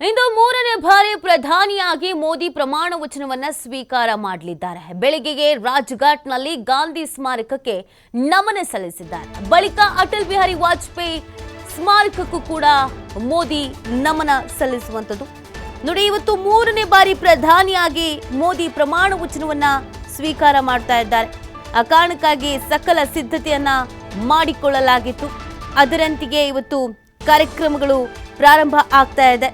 ಇಂದು ಮೂರನೇ ಬಾರಿ ಪ್ರಧಾನಿಯಾಗಿ ಮೋದಿ ಪ್ರಮಾಣ ವಚನವನ್ನ ಸ್ವೀಕಾರ ಮಾಡಲಿದ್ದಾರೆ. ಬೆಳಗ್ಗೆಗೆ ರಾಜ್ಘಾಟ್ನಲ್ಲಿ ಗಾಂಧಿ ಸ್ಮಾರಕಕ್ಕೆ ನಮನ ಸಲ್ಲಿಸಿದ್ದಾರೆ. ಬಳಿಕ ಅಟಲ್ ಬಿಹಾರಿ ವಾಜಪೇಯಿ ಸ್ಮಾರಕಕ್ಕೂ ಕೂಡ ಮೋದಿ ನಮನ ಸಲ್ಲಿಸುವಂತದ್ದು. ನೋಡಿ, ಇವತ್ತು ಮೂರನೇ ಬಾರಿ ಪ್ರಧಾನಿಯಾಗಿ ಮೋದಿ ಪ್ರಮಾಣ ವಚನವನ್ನ ಸ್ವೀಕಾರ ಮಾಡ್ತಾ ಇದ್ದಾರೆ. ಆ ಕಾರಣಕ್ಕಾಗಿ ಸಕಲ ಸಿದ್ಧತೆಯನ್ನ ಮಾಡಿಕೊಳ್ಳಲಾಗಿತ್ತು. ಅದರಂತೆಯೇ ಇವತ್ತು ಕಾರ್ಯಕ್ರಮಗಳು ಪ್ರಾರಂಭ ಆಗ್ತಾ ಇದೆ.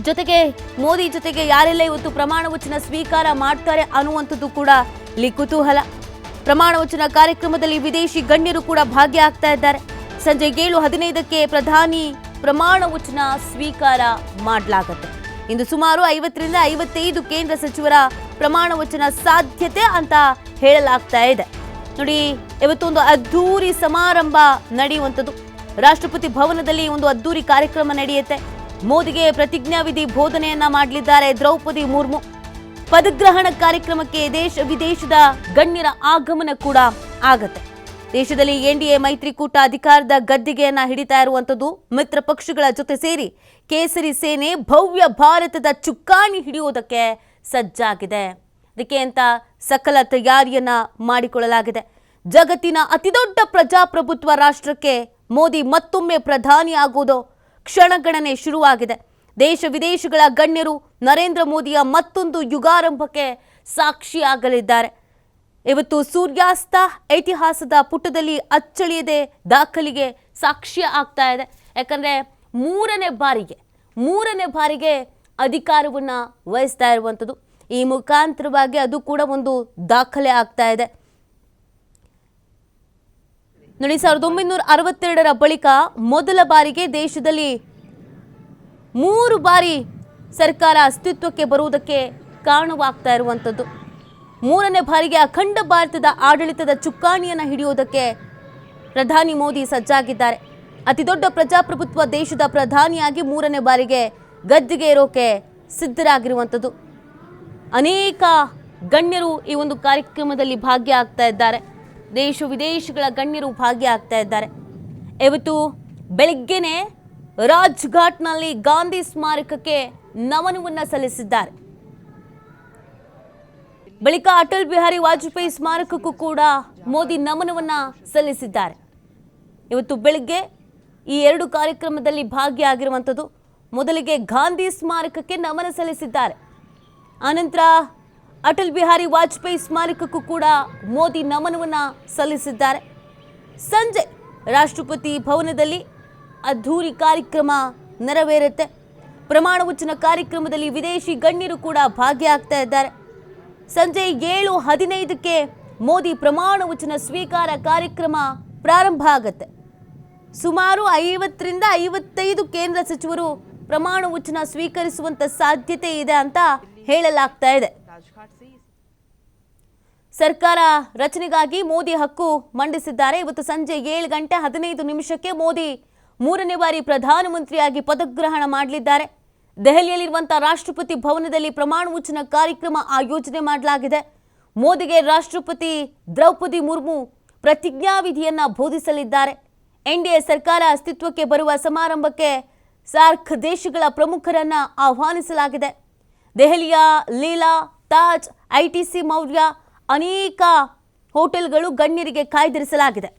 ಜೊತೆಗೆ ಮೋದಿ ಜೊತೆಗೆ ಯಾರೆಲ್ಲ ಇವತ್ತು ಪ್ರಮಾಣ ವಚನ ಸ್ವೀಕಾರ ಮಾಡ್ತಾರೆ ಅನ್ನುವಂಥದ್ದು ಕೂಡ ಇಲ್ಲಿ ಕುತೂಹಲ. ಪ್ರಮಾಣ ವಚನ ಕಾರ್ಯಕ್ರಮದಲ್ಲಿ ವಿದೇಶಿ ಗಣ್ಯರು ಕೂಡ ಭಾಗಿಯಾಗ್ತಾ ಇದ್ದಾರೆ. ಸಂಜೆ 7:15ಕ್ಕೆ ಪ್ರಧಾನಿ ಪ್ರಮಾಣ ವಚನ ಸ್ವೀಕಾರ ಮಾಡಲಾಗುತ್ತೆ. ಇಂದು ಸುಮಾರು 50ರಿಂದ 55 ಕೇಂದ್ರ ಸಚಿವರ ಪ್ರಮಾಣ ವಚನ ಸಾಧ್ಯತೆ ಅಂತ ಹೇಳಲಾಗ್ತಾ ಇದೆ. ನೋಡಿ, ಇವತ್ತೊಂದು ಅದ್ದೂರಿ ಸಮಾರಂಭ ನಡೆಯುವಂಥದ್ದು. ರಾಷ್ಟ್ರಪತಿ ಭವನದಲ್ಲಿ ಒಂದು ಅದ್ದೂರಿ ಕಾರ್ಯಕ್ರಮ ನಡೆಯುತ್ತೆ. ಮೋದಿಗೆ ಪ್ರತಿಜ್ಞಾವಿಧಿ ಬೋಧನೆಯನ್ನ ಮಾಡಲಿದ್ದಾರೆ ದ್ರೌಪದಿ ಮುರ್ಮು. ಪದಗ್ರಹಣ ಕಾರ್ಯಕ್ರಮಕ್ಕೆ ದೇಶ ವಿದೇಶದ ಗಣ್ಯರ ಆಗಮನ ಕೂಡ ಆಗತ್ತೆ. ದೇಶದಲ್ಲಿ ಎನ್ಡಿಎ ಮೈತ್ರಿಕೂಟ ಅಧಿಕಾರದ ಗದ್ದಿಗೆಯನ್ನ ಹಿಡಿತಾ ಇರುವಂತದ್ದು. ಮಿತ್ರ ಪಕ್ಷಗಳ ಜೊತೆ ಸೇರಿ ಕೇಸರಿ ಸೇನೆ ಭವ್ಯ ಭಾರತದ ಚುಕ್ಕಾಣಿ ಹಿಡಿಯುವುದಕ್ಕೆ ಸಜ್ಜಾಗಿದೆ. ಅದಕ್ಕೆ ಅಂತ ಸಕಲ ತಯಾರಿಯನ್ನ ಮಾಡಿಕೊಳ್ಳಲಾಗಿದೆ. ಜಗತ್ತಿನ ಅತಿದೊಡ್ಡ ಪ್ರಜಾಪ್ರಭುತ್ವ ರಾಷ್ಟ್ರಕ್ಕೆ ಮೋದಿ ಮತ್ತೊಮ್ಮೆ ಪ್ರಧಾನಿ ಆಗುವುದು ಕ್ಷಣಗಣನೆ ಶುರುವಾಗಿದೆ. ದೇಶ ವಿದೇಶಗಳ ಗಣ್ಯರು ನರೇಂದ್ರ ಮೋದಿಯ ಮತ್ತೊಂದು ಯುಗಾರಂಭಕ್ಕೆ ಸಾಕ್ಷಿಯಾಗಲಿದ್ದಾರೆ. ಇವತ್ತು ಸೂರ್ಯಾಸ್ತ ಇತಿಹಾಸದ ಪುಟದಲ್ಲಿ ಅಚ್ಚಳಿಯದೆ ದಾಖಲಿಗೆ ಸಾಕ್ಷಿ ಆಗ್ತಾ ಇದೆ. ಯಾಕಂದ್ರೆ ಮೂರನೇ ಬಾರಿಗೆ ಅಧಿಕಾರವನ್ನ ವಹಿಸ್ತಾ ಇರುವಂಥದ್ದು. ಈ ಮುಖಾಂತರವಾಗಿ ಅದು ಕೂಡ ಒಂದು ದಾಖಲೆ ಆಗ್ತಾ ಇದೆ. ನೋಡಿ, 1962ರ ಬಳಿಕ ಮೊದಲ ಬಾರಿಗೆ ದೇಶದಲ್ಲಿ 3 ಬಾರಿ ಸರ್ಕಾರ ಅಸ್ತಿತ್ವಕ್ಕೆ ಬರುವುದಕ್ಕೆ ಕಾರಣವಾಗ್ತಾ ಇರುವಂಥದ್ದು. ಮೂರನೇ ಬಾರಿಗೆ ಅಖಂಡ ಭಾರತದ ಆಡಳಿತದ ಚುಕ್ಕಾಣಿಯನ್ನು ಹಿಡಿಯುವುದಕ್ಕೆ ಪ್ರಧಾನಿ ಮೋದಿ ಸಜ್ಜಾಗಿದ್ದಾರೆ. ಅತಿದೊಡ್ಡ ಪ್ರಜಾಪ್ರಭುತ್ವ ದೇಶದ ಪ್ರಧಾನಿಯಾಗಿ ಮೂರನೇ ಬಾರಿಗೆ ಗದ್ದಿಗೆ ಏರೋಕೆ ಸಿದ್ಧರಾಗಿರುವಂಥದ್ದು. ಅನೇಕ ಗಣ್ಯರು ಈ ಒಂದು ಕಾರ್ಯಕ್ರಮದಲ್ಲಿ ಭಾಗಿಯಾಗ್ತಾ ಇದ್ದಾರೆ. ದೇಶ ವಿದೇಶಗಳ ಗಣ್ಯರು ಭಾಗಿಯಾಗ್ತಾ ಇದ್ದಾರೆ. ಇವತ್ತು ಬೆಳಗ್ಗೆನೆ ರಾಜ್ಘಾಟ್ನಲ್ಲಿ ಗಾಂಧಿ ಸ್ಮಾರಕಕ್ಕೆ ನಮನವನ್ನ ಸಲ್ಲಿಸಿದ್ದಾರೆ. ಬಳಿಕ ಅಟಲ್ ಬಿಹಾರಿ ವಾಜಪೇಯಿ ಸ್ಮಾರಕಕ್ಕೂ ಕೂಡ ಮೋದಿ ನಮನವನ್ನ ಸಲ್ಲಿಸಿದ್ದಾರೆ. ಇವತ್ತು ಬೆಳಗ್ಗೆ ಈ 2 ಕಾರ್ಯಕ್ರಮದಲ್ಲಿ ಭಾಗಿಯಾಗಿರುವಂಥದ್ದು. ಮೊದಲಿಗೆ ಗಾಂಧಿ ಸ್ಮಾರಕಕ್ಕೆ ನಮನ ಸಲ್ಲಿಸಿದ್ದಾರೆ. ಆನಂತರ ಅಟಲ್ ಬಿಹಾರಿ ವಾಜಪೇಯಿ ಸ್ಮಾರಕಕ್ಕೂ ಕೂಡ ಮೋದಿ ನಮನವನ್ನ ಸಲ್ಲಿಸಿದ್ದಾರೆ. ಸಂಜೆ ರಾಷ್ಟ್ರಪತಿ ಭವನದಲ್ಲಿ ಅದ್ಧೂರಿ ಕಾರ್ಯಕ್ರಮ ನೆರವೇರುತ್ತೆ. ಪ್ರಮಾಣ ವಚನ ಕಾರ್ಯಕ್ರಮದಲ್ಲಿ ವಿದೇಶಿ ಗಣ್ಯರು ಕೂಡ ಭಾಗಿಯಾಗ್ತಾ ಇದ್ದಾರೆ. ಸಂಜೆ 7:15ಕ್ಕೆ ಮೋದಿ ಪ್ರಮಾಣ ವಚನ ಸ್ವೀಕಾರ ಕಾರ್ಯಕ್ರಮ ಪ್ರಾರಂಭ ಆಗುತ್ತೆ. ಸುಮಾರು 50ರಿಂದ 55 ಕೇಂದ್ರ ಸಚಿವರು ಪ್ರಮಾಣ ವಚನ ಸ್ವೀಕರಿಸುವಂತ ಸಾಧ್ಯತೆ ಇದೆ ಅಂತ ಹೇಳಲಾಗ್ತಾ ಇದೆ. ಸರ್ಕಾರ ರಚನೆಗಾಗಿ ಮೋದಿ ಹಕ್ಕು ಮಂಡಿಸಿದ್ದಾರೆ. ಇವತ್ತು ಸಂಜೆ 7:15 ಮೋದಿ ಮೂರನೇ ಬಾರಿ ಪ್ರಧಾನಮಂತ್ರಿಯಾಗಿ ಪದಗ್ರಹಣ ಮಾಡಲಿದ್ದಾರೆ. ದೆಹಲಿಯಲ್ಲಿರುವಂತಹ ರಾಷ್ಟ್ರಪತಿ ಭವನದಲ್ಲಿ ಪ್ರಮಾಣ ವಚನ ಕಾರ್ಯಕ್ರಮ ಆಯೋಜನೆ ಮಾಡಲಾಗಿದೆ. ಮೋದಿಗೆ ರಾಷ್ಟ್ರಪತಿ ದ್ರೌಪದಿ ಮುರ್ಮು ಪ್ರತಿಜ್ಞಾವಿಧಿಯನ್ನ ಬೋಧಿಸಲಿದ್ದಾರೆ. ಎನ್ಡಿಎ ಸರ್ಕಾರ ಅಸ್ತಿತ್ವಕ್ಕೆ ಬರುವ ಸಮಾರಂಭಕ್ಕೆ ಸಾರ್ಕ್ ದೇಶಗಳ ಪ್ರಮುಖರನ್ನ ಆಹ್ವಾನಿಸಲಾಗಿದೆ. ದೆಹಲಿಯ ಲೀಲಾ, ತಾಜ್, ಐಟಿಸಿ ಮೌರ್ಯ ಅನೇಕ ಹೋಟೆಲ್ಗಳು ಗಣ್ಯರಿಗೆ ಕಾಯ್ದಿರಿಸಲಾಗಿದೆ.